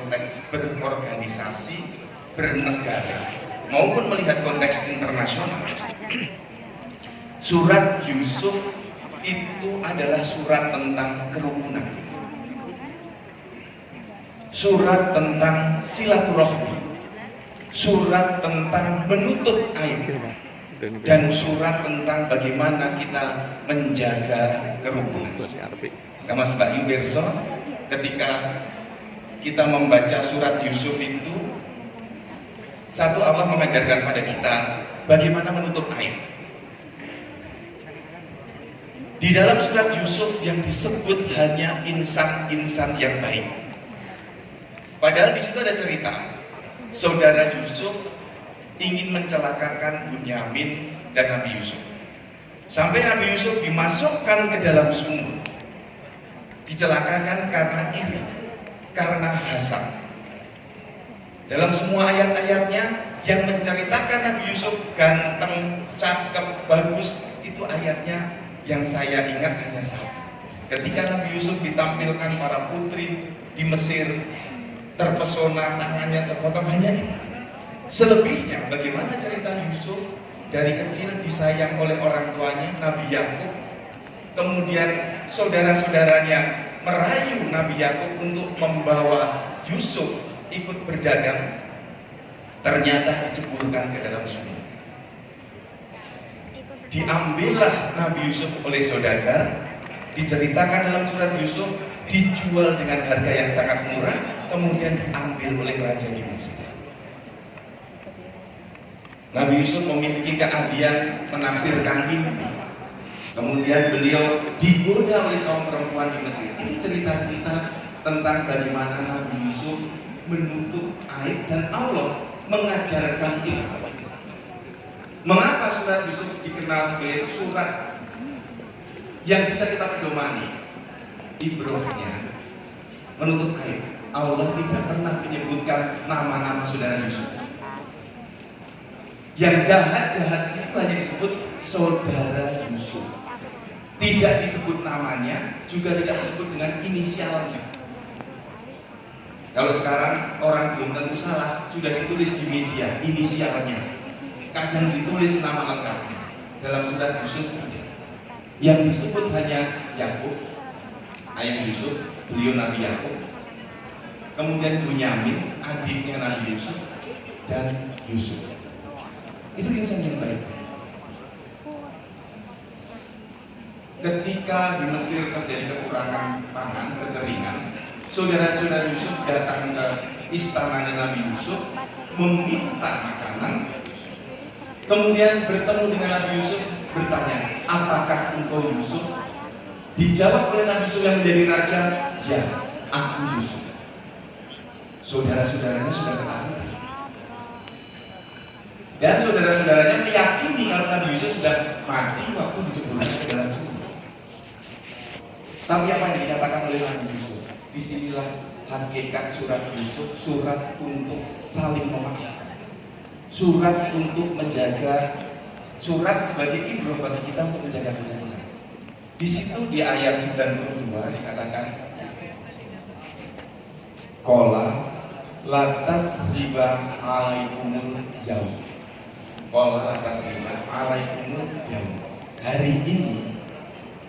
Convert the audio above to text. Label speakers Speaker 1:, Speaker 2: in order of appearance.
Speaker 1: konteks berorganisasi, bernegara, maupun melihat konteks internasional, surat Yusuf itu adalah surat tentang kerukunan, surat tentang silaturahmi, surat tentang menutup aib, dan surat tentang bagaimana kita menjaga kerukunan. Mas Bayu Berso, ketika kita membaca surat Yusuf itu, satu, Allah mengajarkan pada kita bagaimana menutup aib. Di dalam surat Yusuf yang disebut hanya insan-insan yang baik. Padahal di situ ada cerita, saudara Yusuf ingin mencelakakan Bunyamin dan Nabi Yusuf. Sampai Nabi Yusuf dimasukkan ke dalam sumur. Dicelakakan karena iri, karena hasad. Dalam semua ayat-ayatnya yang menceritakan Nabi Yusuf ganteng, cakep, bagus, itu ayatnya yang saya ingat hanya satu. Ketika Nabi Yusuf ditampilkan para putri di Mesir, terpesona, tangannya terpotong, hanya itu. Selebihnya, bagaimana cerita Yusuf dari kecil disayang oleh orang tuanya, Nabi Yakub, kemudian saudara-saudaranya merayu Nabi Yakub untuk membawa Yusuf ikut berdagang, ternyata diceburkan ke dalam sumur. Diambillah Nabi Yusuf oleh saudagar, diceritakan dalam surat Yusuf, dijual dengan harga yang sangat murah, kemudian diambil oleh raja di Mesir. Nabi Yusuf memiliki keahlian menafsirkan mimpi. Kemudian beliau digoda oleh kaum perempuan di Mesir. Ini cerita-cerita tentang bagaimana Nabi Yusuf menutup aib dan Allah mengajarkan itu. Mengapa surat Yusuf dikenal sebagai surat yang bisa kita pedomani? Ibrohnya menutup aib. Allah tidak pernah menyebutkan nama-nama saudara Yusuf. Yang jahat-jahat itu hanya disebut saudara Yusuf. Tidak disebut namanya, juga tidak disebut dengan inisialnya. Kalau sekarang orang belum tentu salah, sudah ditulis di media inisialnya. Kadang ditulis nama lengkapnya. Dalam surat Yusuf tidak. Yang disebut hanya Yakub, ayah Yusuf, beliau Nabi Yakub. Kemudian Bunyamin, adiknya Nabi Yusuf, dan Yusuf. Itu insan yang baik. Ketika di Mesir terjadi kekurangan pangan, kekeringan, saudara-saudara Yusuf datang ke istananya Nabi Yusuf, meminta makanan, kemudian bertemu dengan Nabi Yusuf, bertanya, apakah engkau Yusuf? Dijawab oleh Nabi Yusuf yang menjadi raja, ya, aku Yusuf. Saudara-saudaranya sudah ketakutan. Dan saudara-saudaranya meyakini kalau Nabi Yusuf sudah mati waktu diceburkan ke dalam sumur. Tapi apa yang dikatakan oleh Nabi Yusuf? Disinilah hakikat surat Yusuf, surat untuk saling memaafkan, surat untuk menjaga, surat sebagai ibroh bagi kita untuk menjaga kerukunan. Di situ di ayat 92 dikatakan, Kola lantas riba alaikumul jauh. Kola lantas riba alaikumul jauh. Hari ini